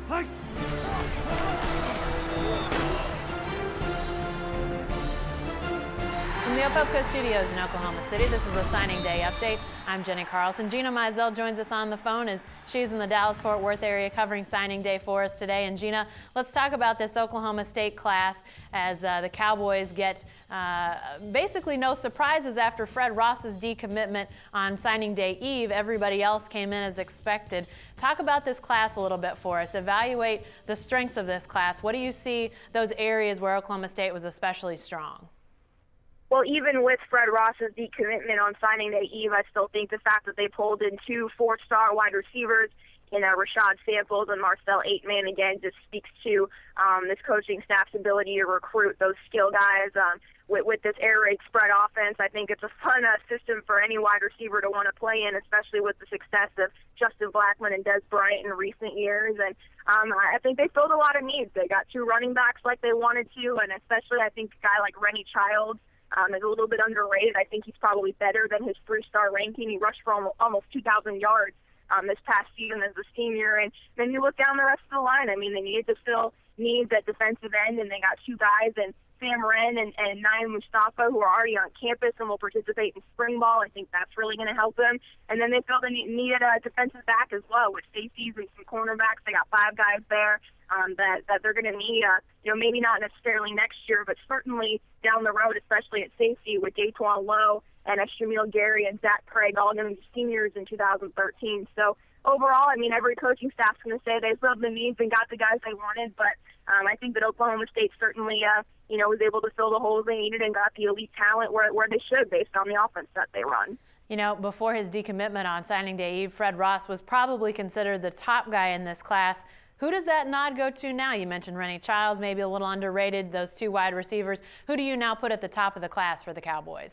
From the Opelka Studios in Oklahoma City, this is a signing day update. I'm Jenni Carlson. Gina Mizell joins us on the phone as she's in the Dallas-Fort Worth area covering signing day for us today. And Gina, let's talk about this Oklahoma State class as the Cowboys get basically no surprises after Fred Ross's decommitment on signing day eve. Everybody else came in as expected. Talk about this class a little bit for us. Evaluate the strengths of this class. What do you see those areas where Oklahoma State was especially strong? Well, even with Fred Ross's decommitment on signing day eve, I still think the fact that they pulled in two four-star wide receivers in Rashad Samples and Marcel Aitman, again, just speaks to this coaching staff's ability to recruit those skill guys. With this air raid spread offense, I think it's a fun system for any wide receiver to want to play in, especially with the success of Justin Blackmon and Des Bryant in recent years. And I think they filled a lot of needs. They got two running backs like they wanted to, and especially I think a guy like Rennie Childs is a little bit underrated. I think he's probably better than his three-star ranking. He rushed for almost 2,000 yards this past season as a senior. And then you look down the rest of the line. I mean, they needed to fill needs at defensive end, and they got two guys, and Sam Wren and Naim Mustafa, who are already on campus and will participate in spring ball. I think that's really going to help them. And then they filled a need at a defensive back as well with safeties and some cornerbacks. They got five guys there that they're going to need, maybe not necessarily next year, but certainly down the road, especially at safety with Daytwan Lowe and Shamil Gary and Zach Craig, all going to be seniors in 2013. So overall, I mean, every coaching staff's going to say they filled the needs and got the guys they wanted, but I think that Oklahoma State certainly, was able to fill the holes they needed and got the elite talent where they should based on the offense that they run. You know, before his decommitment on signing day eve, Fred Ross was probably considered the top guy in this class. Who does that nod go to now? You mentioned Rennie Childs, maybe a little underrated, those two wide receivers. Who do you now put at the top of the class for the Cowboys?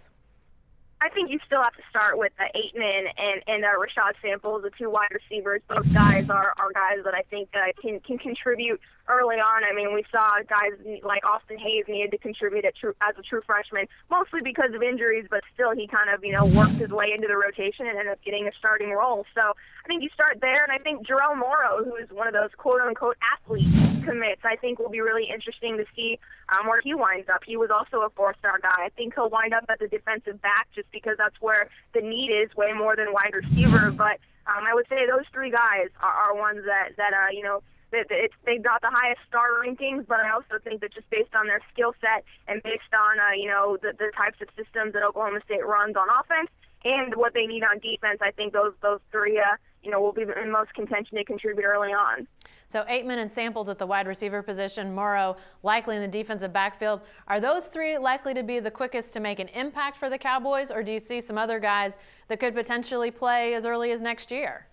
I think you still have to start with Aitman and Rashad Samples, the two wide receivers. Both guys are guys that I think can contribute early on. I mean, we saw guys like Austin Hayes needed to contribute as a true freshman, mostly because of injuries, but still he kind of, worked his way into the rotation and ended up getting a starting role. So I think you start there, and I think Jarrell Morrow, who is one of those quote-unquote athlete commits, I think will be really interesting to see where he winds up. He was also a four-star guy. I think he'll wind up at the defensive back just because that's where the need is way more than wide receiver. But I would say those three guys are ones that they got the highest star rankings, but I also think that just based on their skill set and based on, the types of systems that Oklahoma State runs on offense and what they need on defense, I think those three, will be in most contention to contribute early on. So Aitman and Samples at the wide receiver position, Morrow likely in the defensive backfield. Are those three likely to be the quickest to make an impact for the Cowboys, or do you see some other guys that could potentially play as early as next year?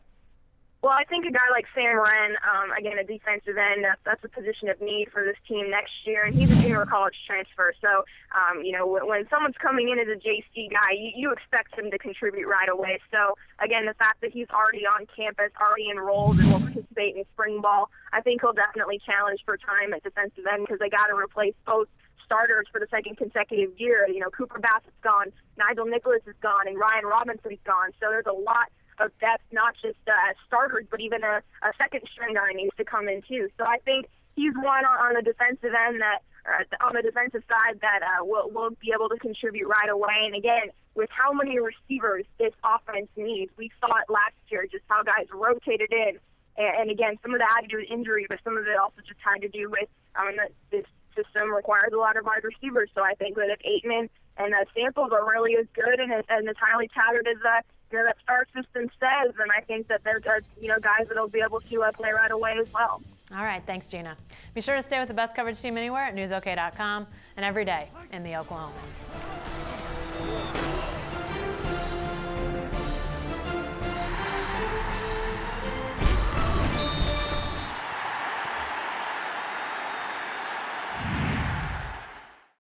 Well, I think a guy like Sam Wren, again, a defensive end, that's a position of need for this team next year, and he's a junior college transfer. So, when someone's coming in as a JC guy, you expect him to contribute right away. So, again, the fact that he's already on campus, already enrolled, and will participate in spring ball, I think he'll definitely challenge for time at defensive end because they got to replace both starters for the second consecutive year. Cooper Bassett's gone, Nigel Nicholas is gone, and Ryan Robinson's gone. So there's a lot of depth, not just starters, but even a second string guy needs to come in too. So I think he's one on the defensive end on the defensive side that will be able to contribute right away. And again, with how many receivers this offense needs, we saw it last year, just how guys rotated in. And again, some of that had to do with injury, but some of it also just had to do with that this system requires a lot of wide receivers. So I think that if Aitman and Samples are really as good and as highly touted as that star system says, then I think that there's guys that will be able to play right away as well. All right, thanks, Gina. Be sure to stay with the best coverage team anywhere at newsok.com and every day in the Oklahoma.